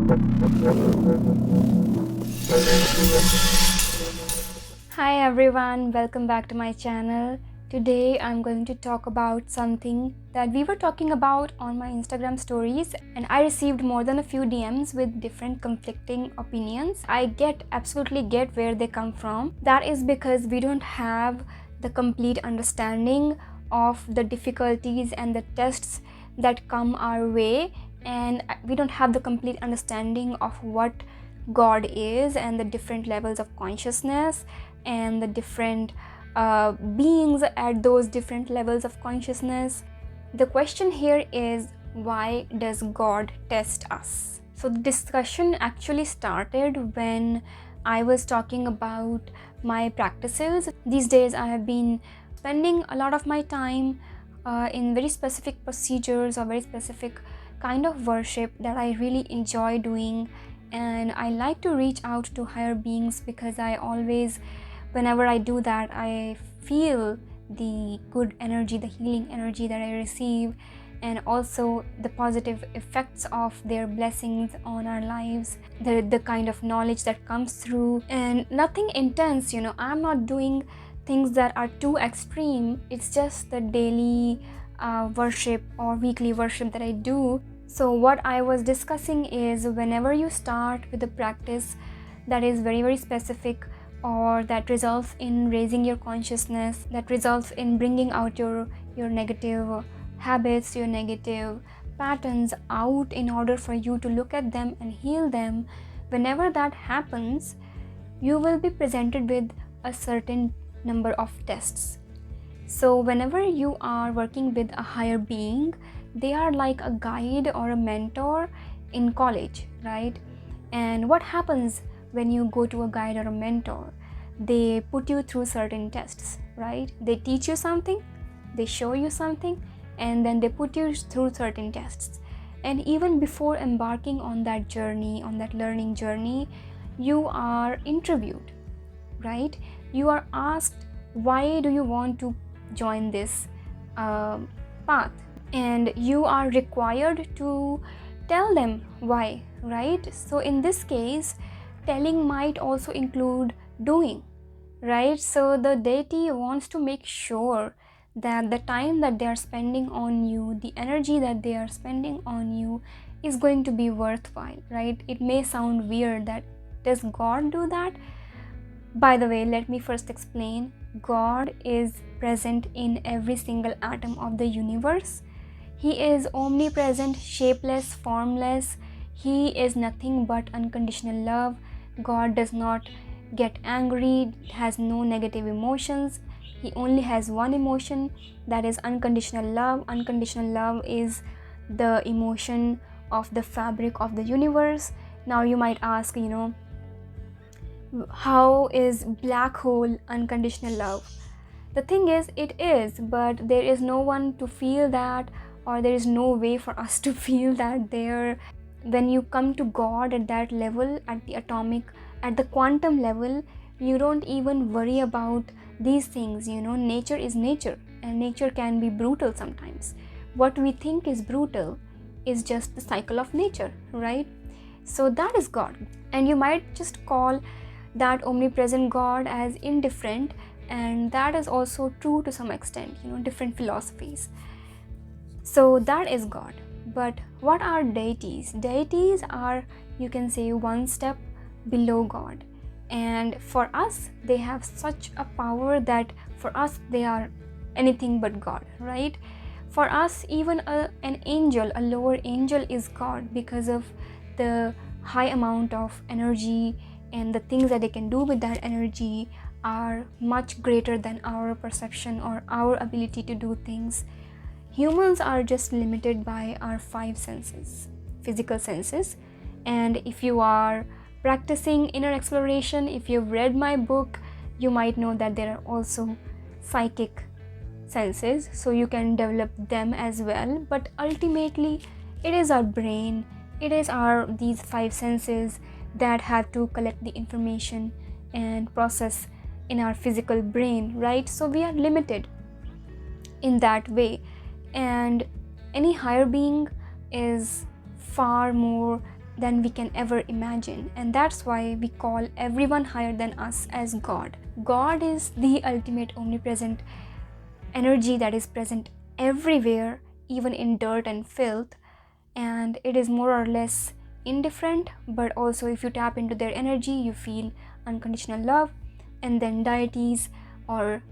Hi everyone, welcome back to my channel. Today I'm going to talk about something that we were talking about on my Instagram stories, and I received more than a few DMs with different conflicting opinions. I absolutely get where they come from. That is because we don't have the complete understanding of the difficulties and the tests that come our way, and we don't have the complete understanding of what God is and the different levels of consciousness and the different beings at those different levels of consciousness. The question here is, why does God test us? So the discussion actually started when I was talking about my practices. These days I have been spending a lot of my time in very specific procedures or very specific kind of worship that I really enjoy doing, and I like to reach out to higher beings because I always, whenever I do that, I feel the good energy, the healing energy that I receive, and also the positive effects of their blessings on our lives, the kind of knowledge that comes through, and nothing intense. I'm not doing things that are too extreme. It's just the daily worship or weekly worship that I do. So what I was discussing is, whenever you start with a practice that is very, very specific, or that results in raising your consciousness, that results in bringing out your negative habits, your negative patterns out in order for you to look at them and heal them, whenever that happens, you will be presented with a certain number of tests. So whenever you are working with a higher being, they are like a guide or a mentor in college, right? And what happens when you go to a guide or a mentor? They put you through certain tests, right? They teach you something, they show you something, and then they put you through certain tests. And even before embarking on that journey, on that learning journey, you are interviewed, right? You are asked, why do you want to join this path? And you are required to tell them why, right? So in this case, telling might also include doing, right? So the deity wants to make sure that the time that they are spending on you, the energy that they are spending on you, is going to be worthwhile, right? It may sound weird that, does God do that? By the way, let me first explain. God is present in every single atom of the universe. He is omnipresent, shapeless, formless. He is nothing but unconditional love. God does not get angry, has no negative emotions. He only has one emotion, that is unconditional love. Unconditional love is the emotion of the fabric of the universe. Now you might ask, how is black hole unconditional love? The thing is, it is, but there is no one to feel that, or there is no way for us to feel that there. When you come to God at that level, at the atomic, at the quantum level, you don't even worry about these things. Nature is nature, and nature can be brutal sometimes. What we think is brutal is just the cycle of nature, right? So that is God. And you might just call that omnipresent God as indifferent, and that is also true to some extent, different philosophies. So that is God. But what are deities? Deities are, you can say, one step below God, and for us they have such a power that for us they are anything but God, right? For us, even an angel, a lower angel, is God, because of the high amount of energy, and the things that they can do with that energy are much greater than our perception or our ability to do things. Humans are just limited by our 5 senses, physical senses. And if you are practicing inner exploration, if you've read my book, you might know that there are also psychic senses, so you can develop them as well. But ultimately, it is our brain, it is these 5 senses that have to collect the information and process in our physical brain, right? So we are limited in that way, and any higher being is far more than we can ever imagine. And that's why we call everyone higher than us as God. God is the ultimate omnipresent energy that is present everywhere, even in dirt and filth, and it is more or less indifferent, but also if you tap into their energy, you feel unconditional love. And then deities or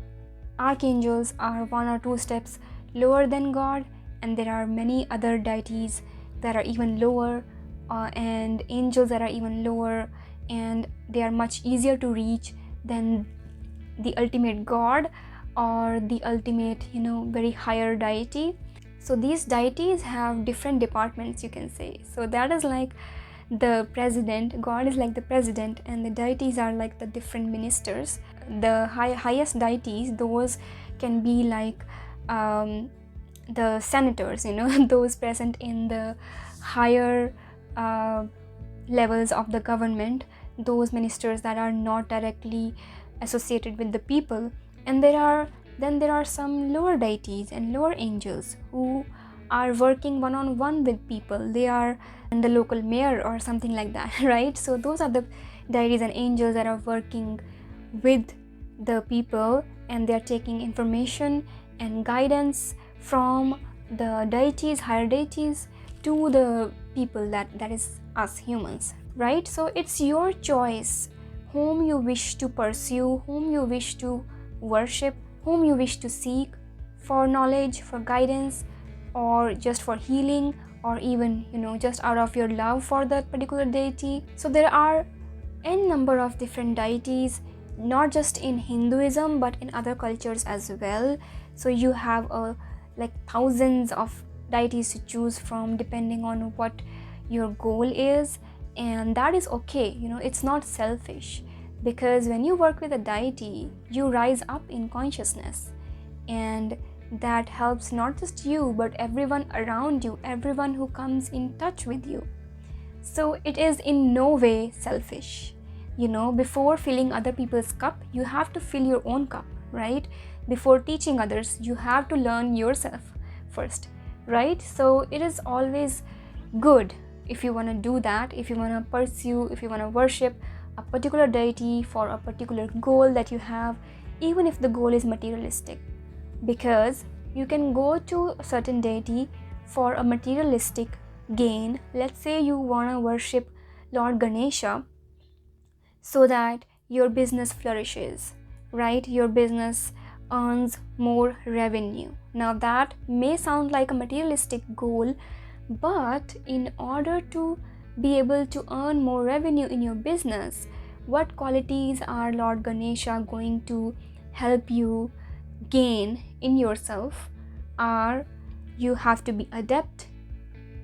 archangels are 1 or 2 steps lower than God, and there are many other deities that are even lower, and angels that are even lower, and they are much easier to reach than the ultimate God or the ultimate, very higher deity. So these deities have different departments, you can say. So that is like the president. God is like the president, and the deities are like the different ministers. The highest deities, those can be like the senators, those present in the higher levels of the government, those ministers that are not directly associated with the people. And there are some lower deities and lower angels who are working one-on-one with people. They are the local mayor or something like that, right? So those are the deities and angels that are working with the people, and they are taking information and guidance from the deities, higher deities, to the people, that is us humans, right? So it's your choice whom you wish to pursue, whom you wish to worship, whom you wish to seek for knowledge, for guidance, or just for healing, or even just out of your love for that particular deity. So there are n number of different deities, not just in Hinduism but in other cultures as well. So you have like thousands of deities to choose from depending on what your goal is, and that is okay. It's not selfish, because when you work with a deity, you rise up in consciousness, and that helps not just you but everyone around you, everyone who comes in touch with you. So it is in no way selfish. Before filling other people's cup, you have to fill your own cup, right? Before teaching others, you have to learn yourself first, right? So it is always good if you want to do that, if you want to pursue, if you want to worship a particular deity for a particular goal that you have, even if the goal is materialistic. Because you can go to a certain deity for a materialistic gain. Let's say you want to worship Lord Ganesha so that your business flourishes, right? Your business earns more revenue. Now that may sound like a materialistic goal, but in order to be able to earn more revenue in your business, what qualities are Lord Ganesha going to help you gain in yourself? Are you have to be adept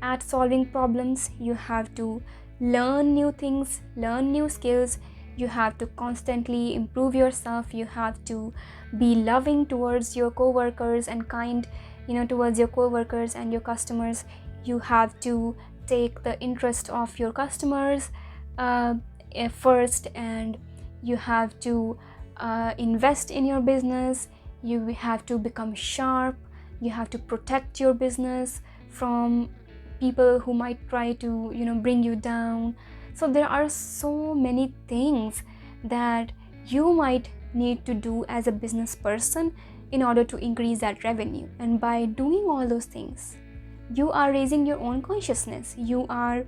at solving problems, you have to learn new things, learn new skills, you have to constantly improve yourself, you have to be loving towards your co-workers and kind, towards your co-workers and your customers. You have to take the interest of your customers first, and you have to invest in your business. You have to become sharp, you have to protect your business from people who might try to bring you down. So there are so many things that you might need to do as a business person in order to increase that revenue. And by doing all those things, you are raising your own consciousness, you are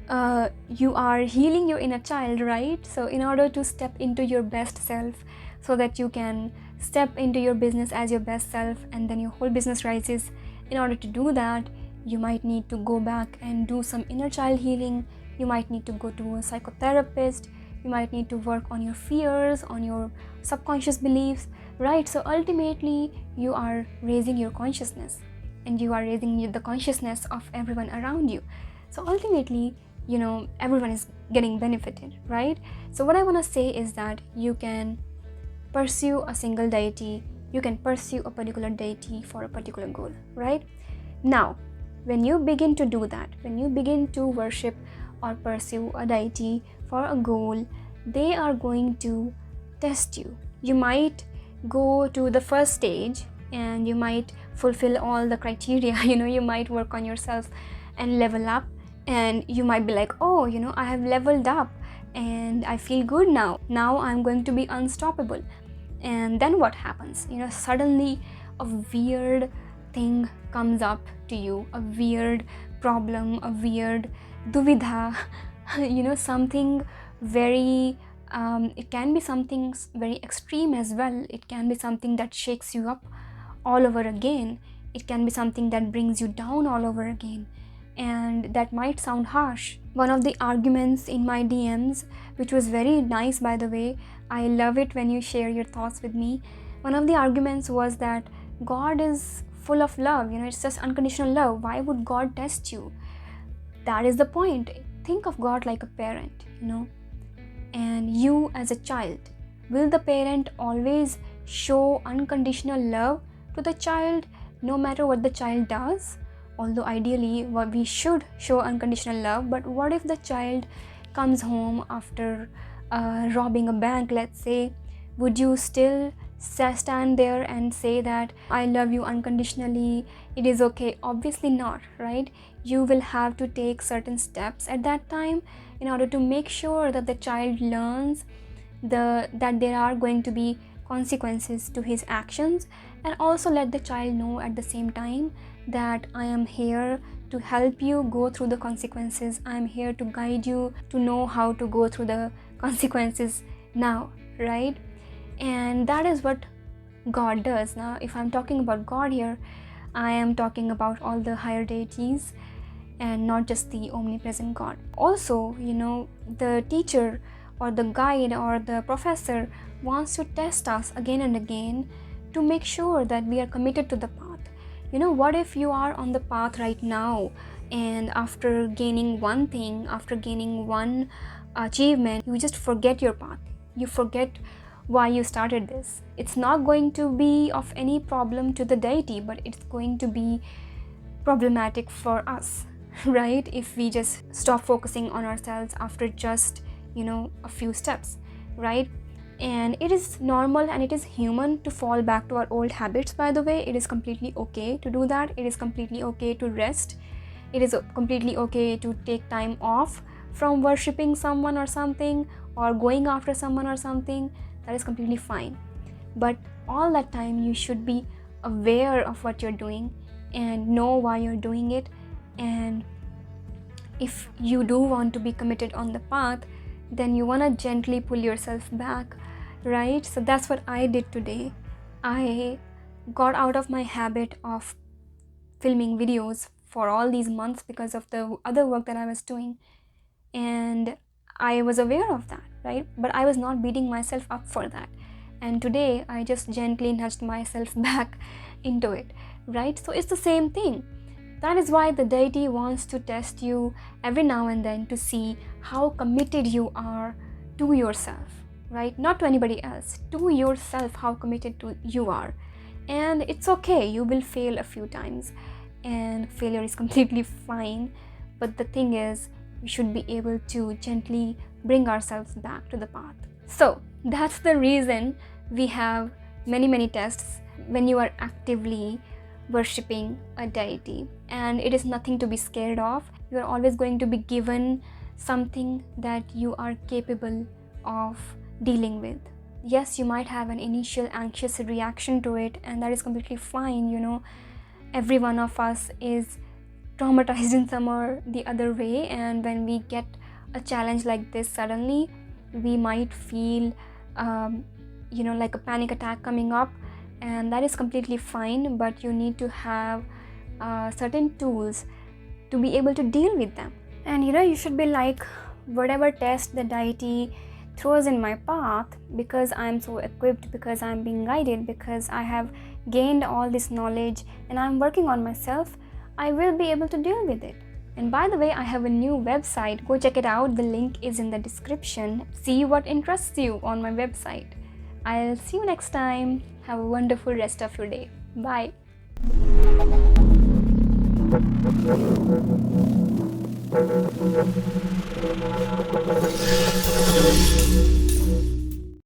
healing your inner child, right? So in order to step into your best self, so that you can step into your business as your best self, and then your whole business rises. In order to do that, you might need to go back and do some inner child healing. You might need to go to a psychotherapist. You might need to work on your fears, on your subconscious beliefs, right? So ultimately, you are raising your consciousness, and you are raising the consciousness of everyone around you. So ultimately, everyone is getting benefited, right? So what I want to say is that you can pursue a single deity, you can pursue a particular deity for a particular goal, right? Now, when you begin to do that, when you begin to worship or pursue a deity for a goal, they are going to test you. You might go to the first stage and you might fulfill all the criteria, you might work on yourself and level up, And you might be like, oh, I have leveled up and I feel good now I'm going to be unstoppable. And then what happens? Suddenly a weird thing comes up to you, a weird problem, a weird duvidha, something very it can be something very extreme as well. It can be something that shakes you up all over again. It can be something that brings you down all over again. And that might sound harsh. One of the arguments in my DMs, which was very nice by the way, I love it when you share your thoughts with me. One of the arguments was that God is full of love, it's just unconditional love. Why would God test you? That is the point. Think of God like a parent, and you as a child. Will the parent always show unconditional love to the child no matter what the child does? Although ideally we should show unconditional love, but what if the child comes home after robbing a bank, let's say? Would you still stand there and say that I love you unconditionally, it is okay? Obviously not, right? You will have to take certain steps at that time in order to make sure that the child learns that there are going to be consequences to his actions, and also let the child know at the same time that I am here to help you go through the consequences. I am here to guide you to know how to go through the consequences now, right? And that is what God does. Now, if I'm talking about God here, I am talking about all the higher deities and not just the omnipresent God. Also, the teacher or the guide or the professor wants to test us again and again to make sure that we are committed to the path. What if you are on the path right now, and after gaining one thing, after gaining one achievement, you just forget your path. You forget why you started this. It's not going to be of any problem to the deity, but it's going to be problematic for us, right? If we just stop focusing on ourselves after just, a few steps, right? And it is normal and it is human to fall back to our old habits, by the way. It is completely okay to do that. It is completely okay to rest. It is completely okay to take time off from worshipping someone or something, or going after someone or something. That is completely fine. But all that time you should be aware of what you're doing and know why you're doing it. And if you do want to be committed on the path, then you want to gently pull yourself back, right? So that's what I did today. I got out of my habit of filming videos for all these months because of the other work that I was doing, and I was aware of that, right? But I was not beating myself up for that. And today I just gently nudged myself back into it, right? So it's the same thing. That is why the deity wants to test you every now and then to see how committed you are to yourself, right? Not to anybody else, to yourself, how committed you are. And it's okay, you will fail a few times, and failure is completely fine. But the thing is, we should be able to gently bring ourselves back to the path. So that's the reason we have many tests when you are actively worshipping a deity, and it is nothing to be scared of. You are always going to be given something that you are capable of dealing with. Yes, you might have an initial anxious reaction to it, and that is completely fine. Every one of us is traumatized in some or the other way, and when we get a challenge like this suddenly, we might feel like a panic attack coming up, and that is completely fine. But you need to have certain tools to be able to deal with them. And you should be like, whatever test the deity throws in my path, because I'm so equipped, because I'm being guided, because I have gained all this knowledge and I'm working on myself, I will be able to deal with it. And by the way, I have a new website. Go check it out. The link is in the description. See what interests you on my website. I'll see you next time. Have a wonderful rest of your day. Bye.